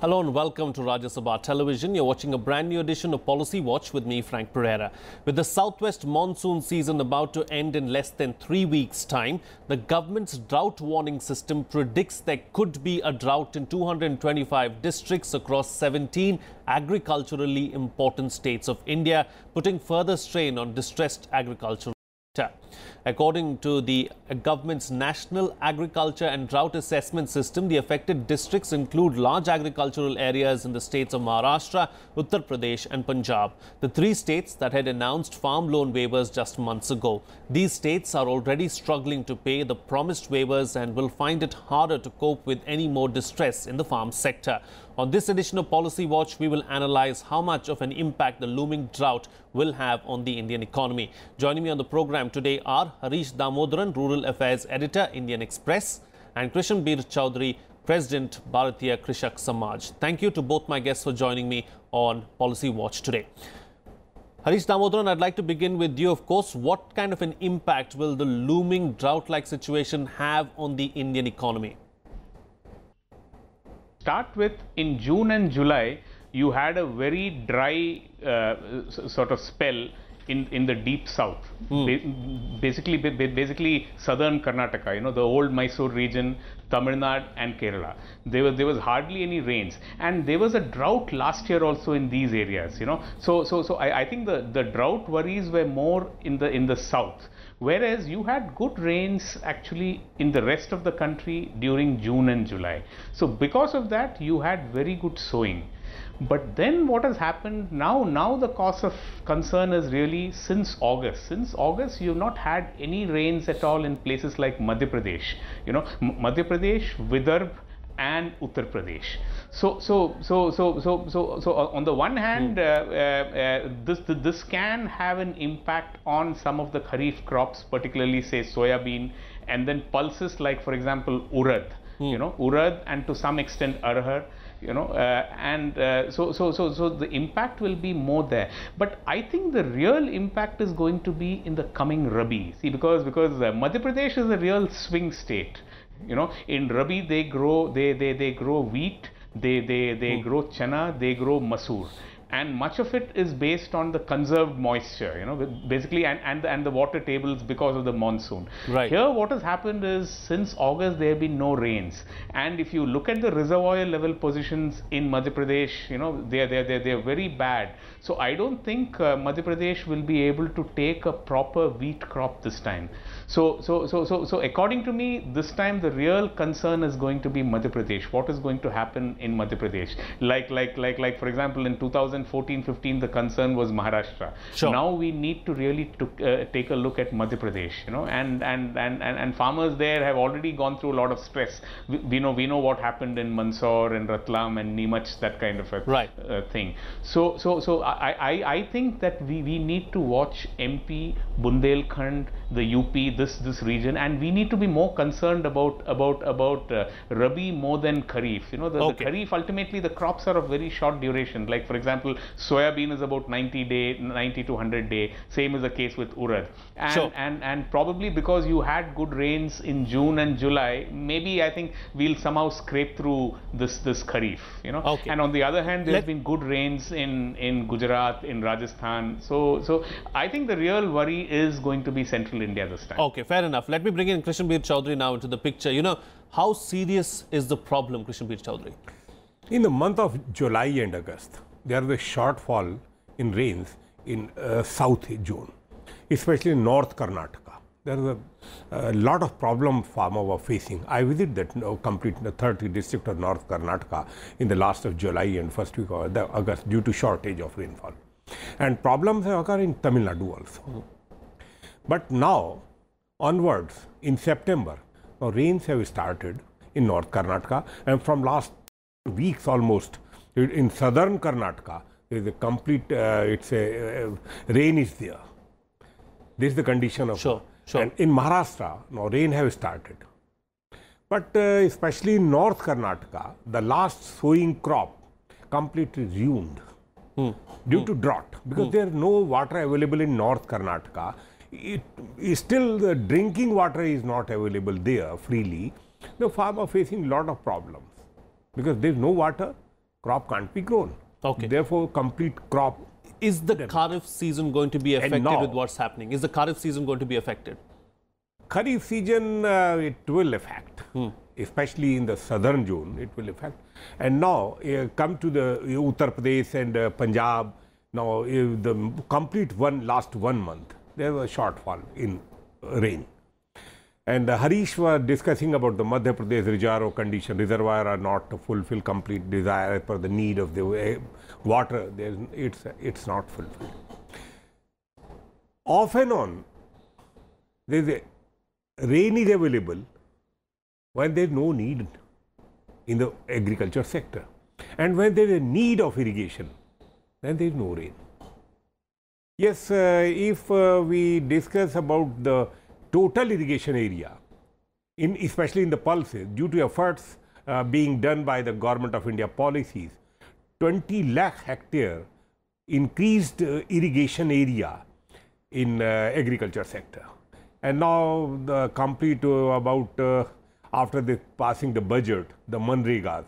Hello and welcome to Rajya Sabha Television. You're watching a brand new edition of Policy Watch with me, Frank Pereira. With the southwest monsoon season about to end in less than 3 weeks' time, the government's drought warning system predicts there could be a drought in 225 districts across 17 agriculturally important states of India, putting further strain on distressed agricultural sector. According to the government's National Agriculture and Drought Assessment System, the affected districts include large agricultural areas in the states of Maharashtra, Uttar Pradesh and Punjab, the three states that had announced farm loan waivers just months ago. These states are already struggling to pay the promised waivers and will find it harder to cope with any more distress in the farm sector. On this edition of Policy Watch, we will analyze how much of an impact the looming drought will have on the Indian economy. Joining me on the program today are Harish, Damodaran, Rural Affairs Editor, Indian Express, and Krishan Chaudhary, President, Bhartiya, Krishak, Samaj. Thank you to both my guests for joining me on Policy Watch today. Harish, Damodaran, I'd like to begin with you. Of course, what kind of an impact will the looming drought-like situation have on the Indian economy? Start with, in June and July, you had a very dry sort of spell in the deep south, basically southern Karnataka, you know, the old Mysore region, Tamil Nadu and Kerala. There was hardly any rains, and there was a drought last year also in these areas, you know. So I think the drought worries were more in the south, whereas you had good rains actually in the rest of the country during June and July. So because of that, you had very good sowing. But then what has happened now the cause of concern is really since August. Since August, you have not had any rains at all in places like Madhya Pradesh, you know, Madhya Pradesh, Vidarbha and Uttar Pradesh. So on the one hand, this can have an impact on some of the kharif crops, particularly say soybean, and then pulses like, for example, urad, you know, urad and to some extent arhar, you know, so the impact will be more there. But I think the real impact is going to be in the coming Rabi. See, because Madhya Pradesh is a real swing state. You know, in Rabi they grow wheat, they grow chana, they grow masoor. And much of it is based on the conserved moisture, you know, basically, and the water tables because of the monsoon. Right. Here, what has happened is since August there have been no rains, and if you look at the reservoir level positions in Madhya Pradesh, you know, they are very bad. So I don't think Madhya Pradesh will be able to take a proper wheat crop this time. So according to me, this time the real concern is going to be Madhya Pradesh. What is going to happen in Madhya Pradesh? Like for example, in 2014-15, the concern was Maharashtra. Sure. Now we need to really take a look at Madhya Pradesh, you know, and farmers there have already gone through a lot of stress. We know what happened in Mandsaur and Ratlam and Neemach, that kind of a thing. So I think that we need to watch MP, Bundelkhand, the UP, this region, and we need to be more concerned about Rabi more than Kharif. You know, the Kharif, ultimately the crops are of very short duration. Like for example, soybean is about 90 to 100 day. Same is the case with urad. And probably because you had good rains in June and July, maybe I think we'll somehow scrape through this Kharif. You know. And on the other hand, there's been good rains in Gujarat, in Rajasthan. So I think the real worry is going to be Central India this time. Okay, fair enough. Let me bring in Krishan Chaudhary now into the picture. You know, how serious is the problem, Krishan Chaudhary? In the month of July and August, there was a shortfall in rains in South June, especially in North Karnataka. There was a lot of problem farmers were facing. I visited that complete 30 district of North Karnataka in the last of July and first week of August due to shortage of rainfall. And problems occur in Tamil Nadu also. But now, onwards, in September, now rains have started in North Karnataka, and from last weeks almost, in southern Karnataka, there is a complete, rain is there. This is the condition of. Sure. And in Maharashtra, now rain have started. But especially in North Karnataka, the last sowing crop completely ruined due to drought. Because there is no water available in North Karnataka. Still the drinking water is not available there freely. The farmer facing a lot of problems because there is no water crop can't be grown. Okay. Therefore, complete crop. Is the Kharif season going to be affected now, with what's happening? Is the Kharif season going to be affected? Kharif season, it will affect, especially in the southern zone, it will affect. And now, come to the Uttar Pradesh and Punjab, now the complete last 1 month, there was a shortfall in rain. And Harish was discussing about the Madhya Pradesh reservoir condition. Reservoir are not to fulfill complete desire for the need of the water. It's not fulfilled. Off and on, there is a rain is available when there is no need in the agriculture sector. And when there is a need of irrigation, then there is no rain. Yes, if we discuss about the total irrigation area, especially in the pulses, due to efforts being done by the Government of India policies, 20 lakh hectare increased irrigation area in agriculture sector. And now the complete about after the passing the budget, the Manregas,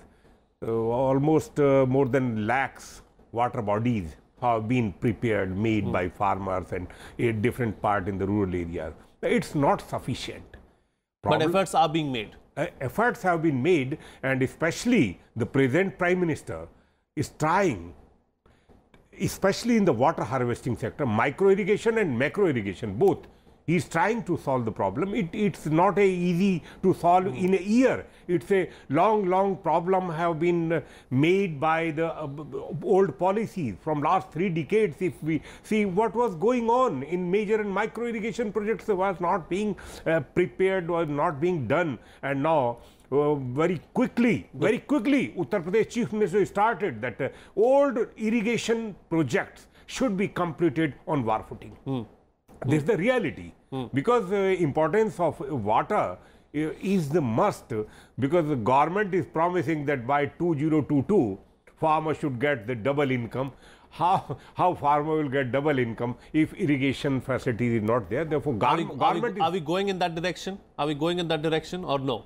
almost more than lakhs water bodies have been prepared, made by farmers and a different part in the rural areas. It's not sufficient. But efforts are being made. Efforts have been made, and especially the present Prime Minister is trying, especially in the water harvesting sector, micro irrigation and macro irrigation, both. He is trying to solve the problem. It's not easy to solve in a year. It's a long problem have been made by the old policies from last 3 decades. If we see what was going on in major and micro irrigation projects was not being prepared or not being done, and now very quickly, Uttar Pradesh Chief Minister started that old irrigation projects should be completed on war footing. This is the reality, because the importance of water is the must, because the government is promising that by 2022, farmers should get the double income. How farmer will get double income if irrigation facilities is not there? Therefore, are we going in that direction? Are we going in that direction or no?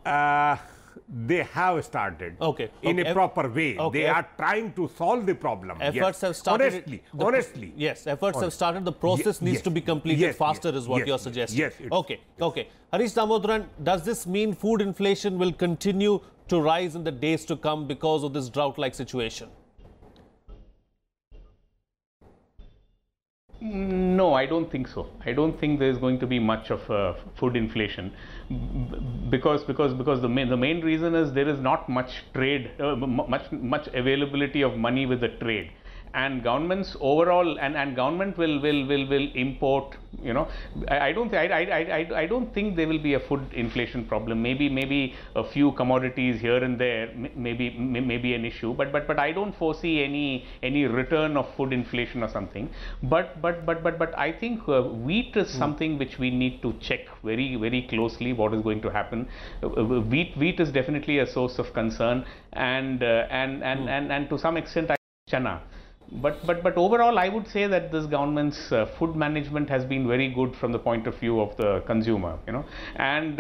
They have started in a proper way. They are trying to solve the problem. Efforts have started. Honestly. Yes, efforts have started. The process needs to be completed faster is what you're suggesting. Yes. Okay. Harish Damodaran, does this mean food inflation will continue to rise in the days to come because of this drought-like situation? No, I don't think so. I don't think there is going to be much of food inflation, because the main reason is there is not much trade, much availability of money with the trade, and governments overall and government will import. You know, I don't think there will be a food inflation problem. Maybe a few commodities here and there maybe an issue, but I don't foresee any return of food inflation or something. But I think wheat is something which we need to check very closely what is going to happen. Wheat is definitely a source of concern, and to some extent chana. But overall, I would say that this government's food management has been very good from the point of view of the consumer, you know, and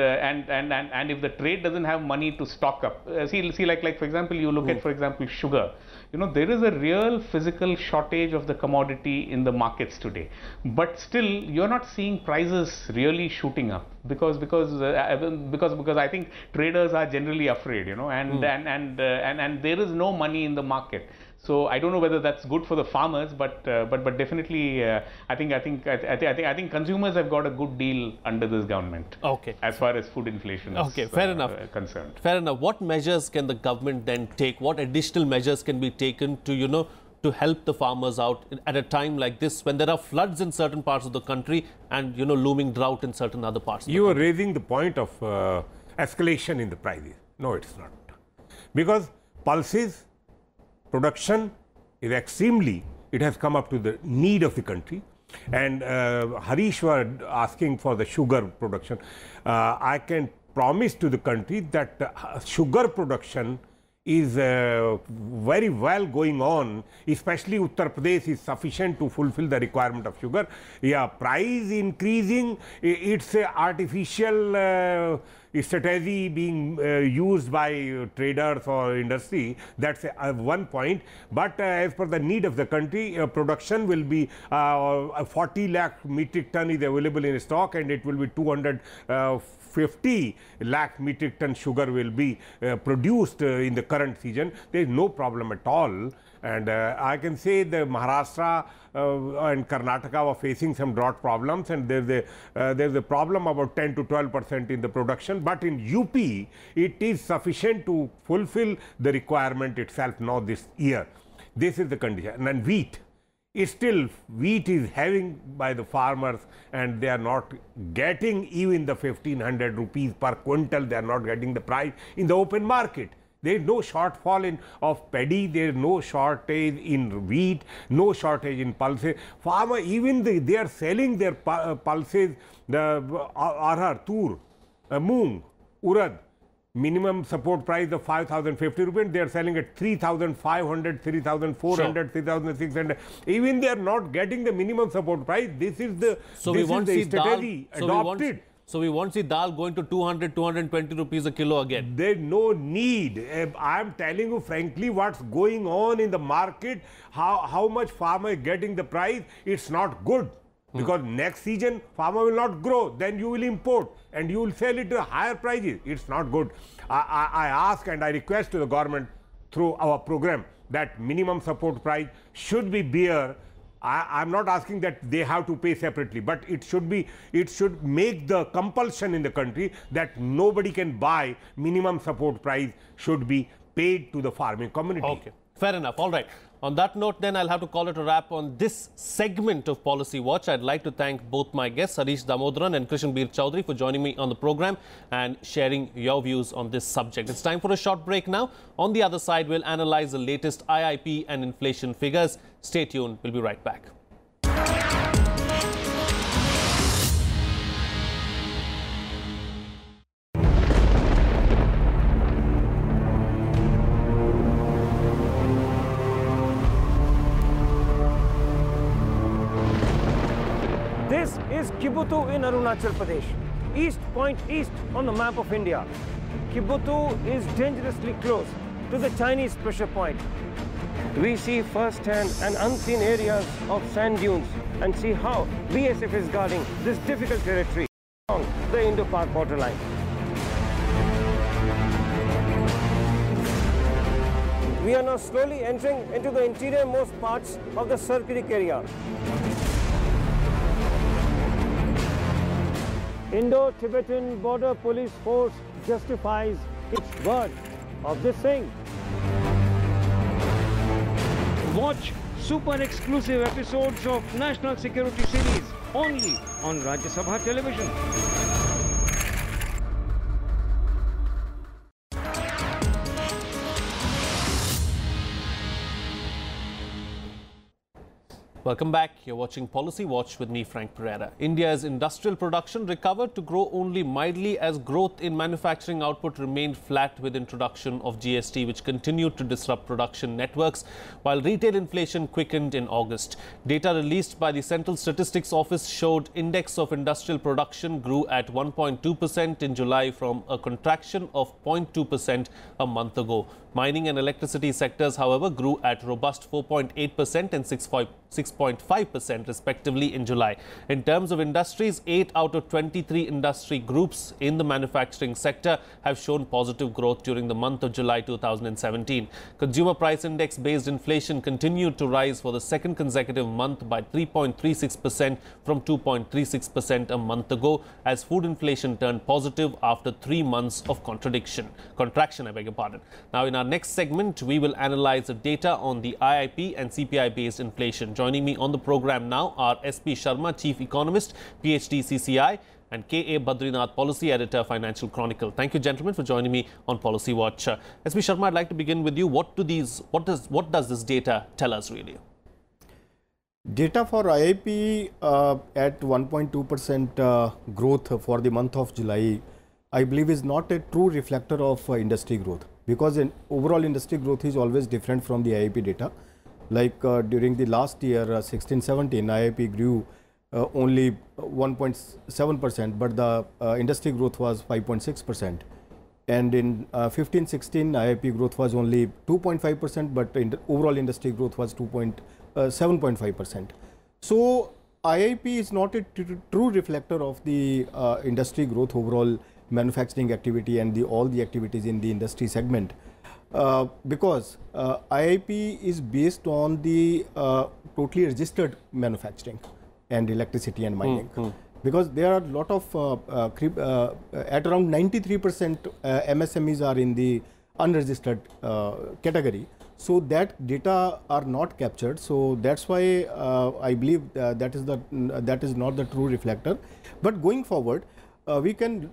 if the trade doesn't have money to stock up, see like for example, you look at, for example, sugar. You know, there is a real physical shortage of the commodity in the markets today, but still you're not seeing prices really shooting up because I think traders are generally afraid, you know, and there is no money in the market. So I don't know whether that's good for the farmers, but definitely I think consumers have got a good deal under this government. As far as food inflation is concerned. Fair enough. What measures can the government then take? What additional measures can be taken to to help the farmers out at a time like this when there are floods in certain parts of the country and looming drought in certain other parts? You are raising the point of escalation in the prices. No, it's not, because pulses. Production is it has come up to the need of the country, and Harish was asking for the sugar production. I can promise to the country that sugar production is very well going on, especially Uttar Pradesh is sufficient to fulfill the requirement of sugar. Yeah, price increasing, it's a artificial strategy being used by traders or industry. That's one point. But as per the need of the country, production will be 40 lakh metric ton is available in stock, and it will be 250 lakh metric ton sugar will be produced in the current season. There is no problem at all. And I can say the Maharashtra and Karnataka were facing some drought problems, and there's a problem about 10 to 12% in the production. But in UP, it is sufficient to fulfill the requirement itself now this year. This is the condition. And wheat is having by the farmers, and they are not getting even the 1500 rupees per quintal. They are not getting the price in the open market. There is no shortfall of paddy, there is no shortage in wheat, no shortage in pulses. Farmer, even they are selling their pulses, the arhar, tur, moong, urad, minimum support price of 5,050 rupees, they are selling at 3,500, 3,400, 3,600. Even they are not getting the minimum support price. This is the strategy adopted. So we won't see dal going to 200, 220 rupees a kilo again. There's no need. I am telling you frankly what's going on in the market, how much farmer is getting the price. It's not good. Because next season farmer will not grow, then you will import and you will sell it at higher prices. It's not good. I ask and I request to the government through our program that minimum support price should be bare. I'm not asking that they have to pay separately, but it should make the compulsion in the country that nobody can buy. Minimum support price should be paid to the farming community. Okay, fair enough. All right. On that note, then, I'll have to call it a wrap on this segment of Policy Watch. I'd like to thank both my guests, Harish Damodaran and Krishan Chaudhary, for joining me on the program and sharing your views on this subject. It's time for a short break now. On the other side, we'll analyze the latest IIP and inflation figures. Stay tuned. We'll be right back. This is Kibutu in Arunachal Pradesh, East Point East on the map of India. Kibutu is dangerously close to the Chinese pressure point. We see first-hand and unseen areas of sand dunes and see how BSF is guarding this difficult territory along the Indo-Pak borderline. We are now slowly entering into the interior-most parts of the Sir Creek area. Indo-Tibetan Border Police Force justifies its word of this thing. Watch super exclusive episodes of National Security Series only on Rajya Sabha television. Welcome back. You're watching Policy Watch with me, Frank Pereira. India's industrial production recovered to grow only mildly as growth in manufacturing output remained flat with introduction of GST, which continued to disrupt production networks, while retail inflation quickened in August. Data released by the Central Statistics Office showed index of industrial production grew at 1.2% in July from a contraction of 0.2% a month ago. Mining and electricity sectors, however, grew at robust 4.8% and 6.5% respectively in July. In terms of industries, 8 out of 23 industry groups in the manufacturing sector have shown positive growth during the month of July 2017. Consumer price index based inflation continued to rise for the second consecutive month by 3.36% from 2.36% a month ago, as food inflation turned positive after 3 months of contraction, I beg your pardon. Now, in our next segment, we will analyze the data on the IIP and CPI-based inflation. Joining me on the program now are SP Sharma, Chief Economist, PhD CCI, and KA Badrinath, Policy Editor, Financial Chronicle. Thank you, gentlemen, for joining me on Policy Watch. SP Sharma, I'd like to begin with you. What does this data tell us, really? Data for IIP at 1.2% growth for the month of July, I believe, is not a true reflector of industry growth, because overall industry growth is always different from the IIP data. Like during the last year, 16-17, IIP grew only 1.7%, but the industry growth was 5.6%. And in 15-16, IIP growth was only 2.5%, but overall industry growth was 7.5%. So IIP is not a true reflector of the industry growth, overall manufacturing activity and all the activities in the industry segment, because IIP is based on the totally registered manufacturing and electricity and mining. Because there are a lot of, at around 93% MSMEs are in the unregistered category. So that data are not captured. So that's why I believe that is not the true reflector. But going forward, we can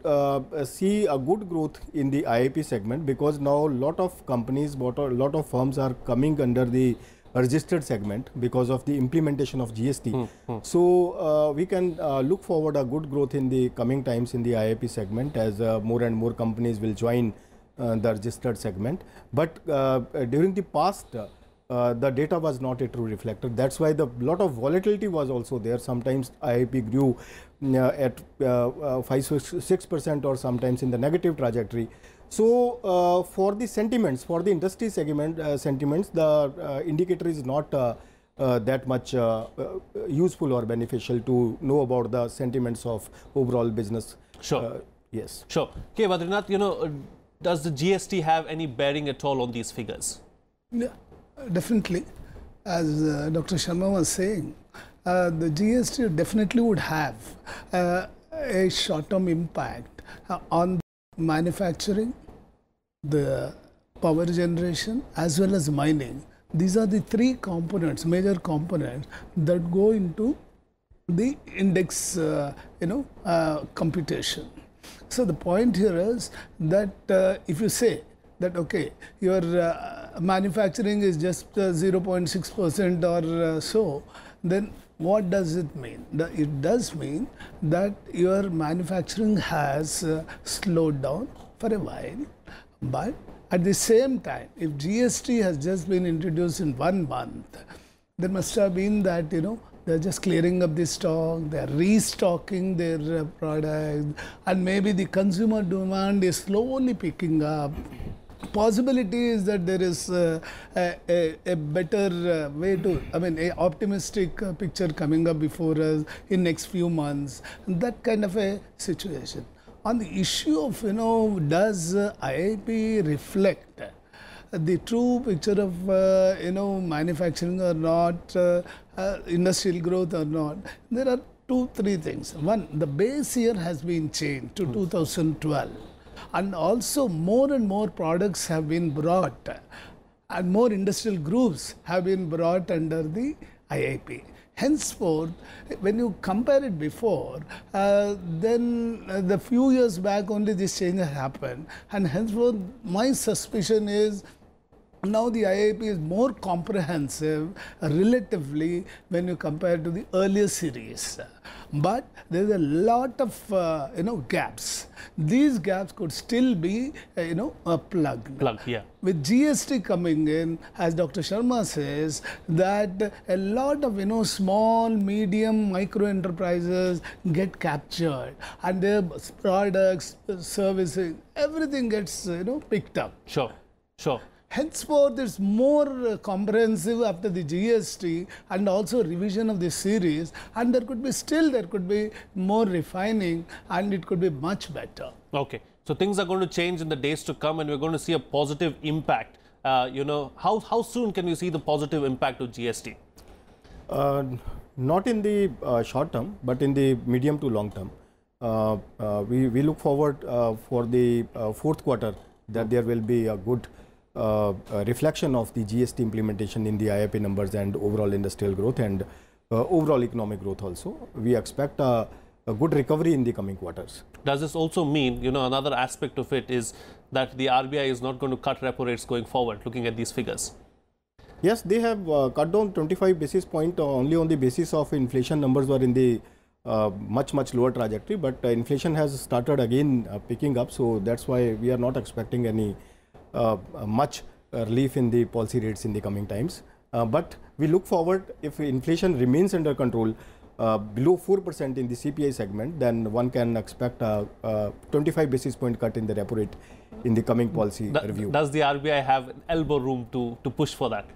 see a good growth in the IIP segment, because now a lot of companies, a lot of firms are coming under the registered segment because of the implementation of GST. So we can look forward a good growth in the coming times in the IIP segment, as more and more companies will join the registered segment. But during the past, the data was not a true reflector. That's why the lot of volatility was also there. Sometimes IIP grew at 5-6% or sometimes in the negative trajectory. So for the sentiments, for the industry segment sentiments, the indicator is not that much useful or beneficial to know about the sentiments of overall business. Sure. Yes. Sure. Okay, Badrinath, does the GST have any bearing at all on these figures? Yeah, definitely. As Dr. Sharma was saying, the GST definitely would have a short-term impact on manufacturing, the power generation, as well as mining. These are the three components, major components that go into the index, computation. So the point here is that if you say that, okay, your manufacturing is just 0.6% or so, then what does it mean? It does mean that your manufacturing has slowed down for a while, but at the same time, if GST has just been introduced in 1 month, there must have been that, they're just clearing up the stock, they're restocking their products, and maybe the consumer demand is slowly picking up. Possibility is that there is a better way to, a optimistic picture coming up before us in next few months, that kind of a situation. On the issue of, does IIP reflect the true picture of, manufacturing or not, industrial growth or not, there are 2-3 things. One, the base year has been changed to 2012. And also more and more products have been brought and more industrial groups have been brought under the IIP. Henceforth, when you compare it before, then the few years back only this change happened, and henceforth my suspicion is now the IIP is more comprehensive relatively when you compare to the earlier series. But there is a lot of gaps. These gaps could still be plugged. Yeah. With GST coming in, as Dr. Sharma says, that a lot of small, medium, micro enterprises get captured, and their products, services, everything gets picked up. Sure. Henceforth, it's more comprehensive after the GST and also revision of the series, and there could be more refining, and it could be much better. Okay. So things are going to change in the days to come, and we're going to see a positive impact. How soon can you see the positive impact of GST? Not in the short term, but in the medium to long term. We look forward for the fourth quarter that there will be a good reflection of the GST implementation in the IIP numbers and overall industrial growth and overall economic growth also. We expect a good recovery in the coming quarters. Does this also mean, another aspect of it is that the RBI is not going to cut repo rates going forward, looking at these figures? Yes, they have cut down 25 basis point only on the basis of inflation numbers were in the much lower trajectory, but inflation has started again picking up, so that's why we are not expecting any much relief in the policy rates in the coming times. But we look forward, if inflation remains under control, below 4% in the CPI segment, then one can expect a 25 basis point cut in the repo rate in the coming policy review. Does the RBI have elbow room to push for that?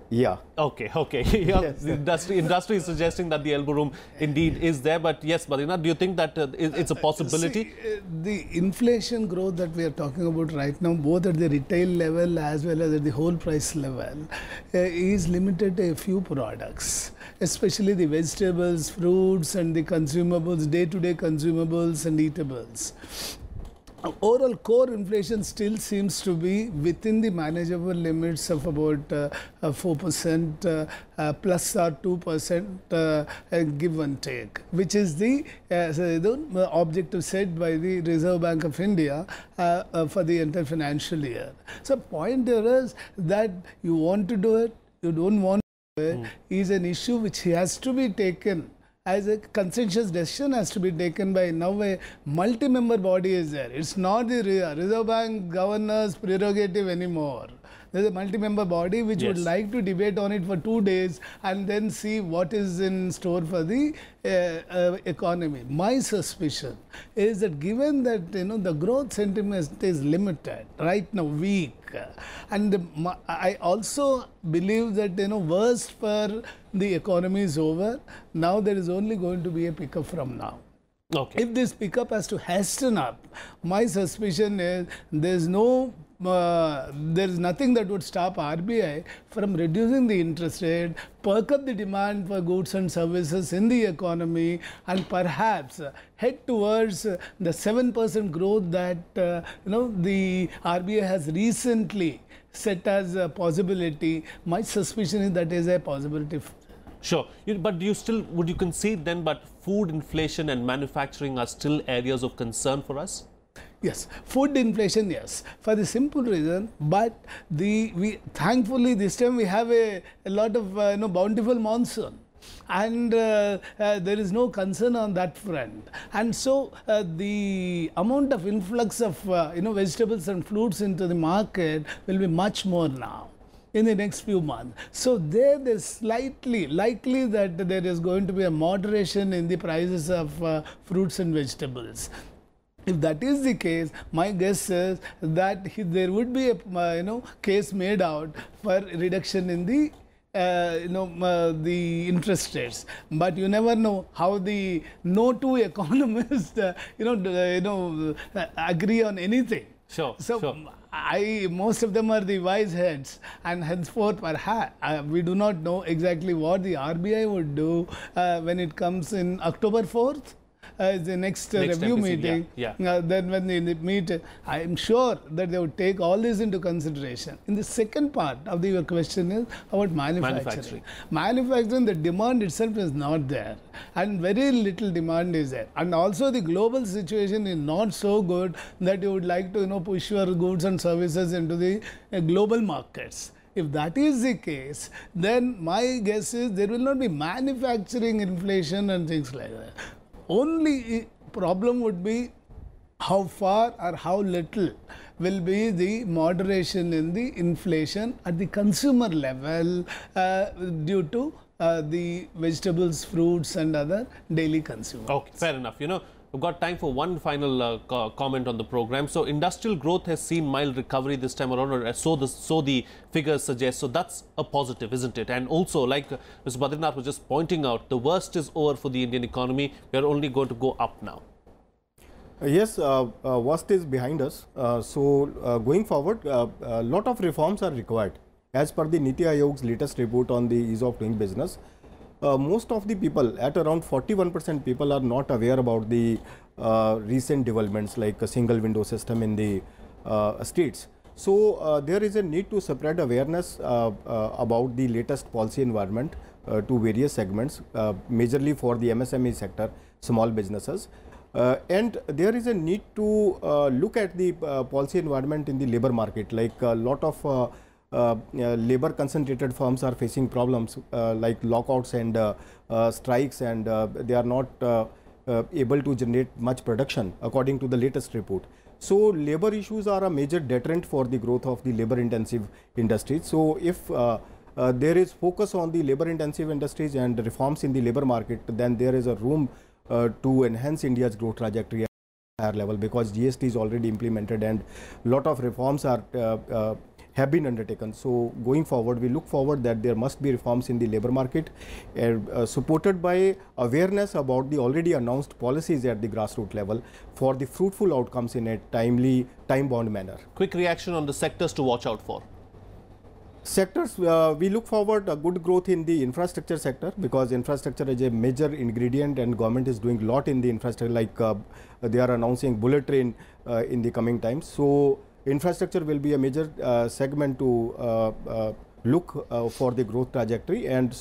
Yeah. Okay. Yes. The industry is suggesting that the elbow room indeed is there. But yes, Badrinath, do you think that it's a possibility? See, the inflation growth that we are talking about right now, both at the retail level as well as at the whole price level, is limited to a few products, especially the vegetables, fruits, and the consumables, day-to-day consumables and eatables. Overall core inflation still seems to be within the manageable limits of about 4% plus or 2% give and take, which is the objective set by the Reserve Bank of India for the entire financial year. So point here is that you want to do it, you don't want to do it, is an issue which has to be taken as a consensus decision, has to be taken by now a multi-member body is there. It's not the Reserve Bank governor's prerogative anymore. There's a multi-member body which would like to debate on it for 2 days and then see what is in store for the economy. My suspicion is that given that the growth sentiment is limited, right now weak, and I also believe that worst for the economy is over. Now there is only going to be a pickup from now. Okay. If this pickup has to hasten up, my suspicion is there is nothing that would stop RBI from reducing the interest rate, perk up the demand for goods and services in the economy, and perhaps head towards the 7% growth that the RBI has recently set as a possibility. My suspicion is that is a possibility. Sure, but would you concede then, but food inflation and manufacturing are still areas of concern for us? Yes, food inflation, yes, for the simple reason, but thankfully this time we have a lot of bountiful monsoon, and there is no concern on that front, and so the amount of influx of vegetables and fruits into the market will be much more now in the next few months. So there's slightly likely that there is going to be a moderation in the prices of fruits and vegetables. If that is the case, my guess is that there would be a case made out for reduction in the the interest rates. But you never know how the no two economists agree on anything. Sure. So sure. Most of them are the wise heads, and henceforth perhaps we do not know exactly what the RBI would do when it comes in October 4th. The next review meeting, then when they meet, I am sure that they would take all this into consideration. In the second part of your question is about manufacturing. Manufacturing, the demand itself is not there, and very little demand is there. And also the global situation is not so good that you would like to push your goods and services into the global markets. If that is the case, then my guess is there will not be manufacturing inflation and things like that. Only problem would be how far or how little will be the moderation in the inflation at the consumer level due to the vegetables, fruits and other daily consumables. Okay, fair enough. We've got time for one final comment on the program. So industrial growth has seen mild recovery this time around, or so the figures suggest. So that's a positive, isn't it? And also, like Mr. Badrinath was just pointing out, the worst is over for the Indian economy. We are only going to go up now. Yes, worst is behind us. Going forward, a lot of reforms are required. As per the Niti Aayog's latest report on the ease of doing business, most of the people, at around 41% people, are not aware about the recent developments like a single window system in the states. So there is a need to spread awareness about the latest policy environment to various segments, majorly for the MSME sector, small businesses. And there is a need to look at the policy environment in the labor market, like a lot of labor concentrated firms are facing problems like lockouts and strikes, and they are not able to generate much production according to the latest report. So labor issues are a major deterrent for the growth of the labor intensive industries. So if there is focus on the labor intensive industries and reforms in the labor market, then there is a room to enhance India's growth trajectory at a higher level, because GST is already implemented and lot of reforms are have been undertaken. So going forward, we look forward that there must be reforms in the labor market, supported by awareness about the already announced policies at the grassroots level for the fruitful outcomes in a timely, time-bound manner. Quick reaction on the sectors to watch out for. Sectors, we look forward a good growth in the infrastructure sector, because infrastructure is a major ingredient and government is doing a lot in the infrastructure, like they are announcing bullet train in the coming times. So infrastructure will be a major segment to look for the growth trajectory. And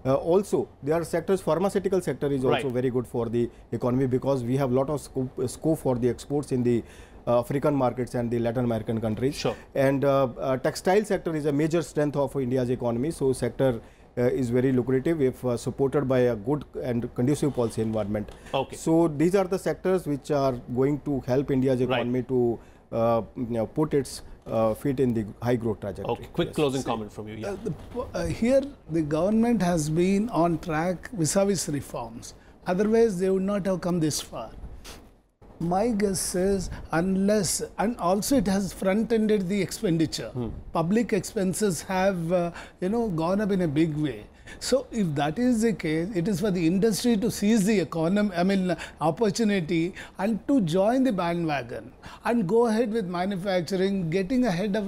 also there are sectors, pharmaceutical sector is also very good for the economy, because we have a lot of scope for the exports in the African markets and the Latin American countries. Sure. And textile sector is a major strength of India's economy. So sector is very lucrative if supported by a good and conducive policy environment. Okay. So these are the sectors which are going to help India's economy to put its feet in the high growth trajectory. Okay, quick closing comment from you. Yeah. Here the government has been on track vis-a-vis reforms. Otherwise, they would not have come this far. My guess is, unless, and also it has front-ended the expenditure. Public expenses have, gone up in a big way. So if that is the case, it is for the industry to seize the opportunity and to join the bandwagon and go ahead with manufacturing, getting ahead of,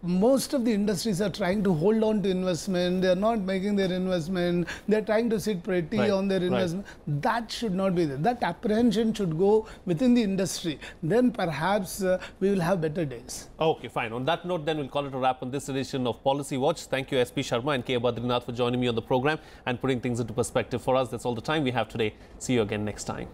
most of the industries are trying to hold on to investment. They are not making their investment. They are trying to sit pretty on their investment. That should not be there. That apprehension should go within the industry. Then perhaps we will have better days. Okay, fine. On that note, then we'll call it a wrap on this edition of Policy Watch. Thank you, SP Sharma and K. Badrinath, for joining me on the program and putting things into perspective for us. That's all the time we have today. See you again next time.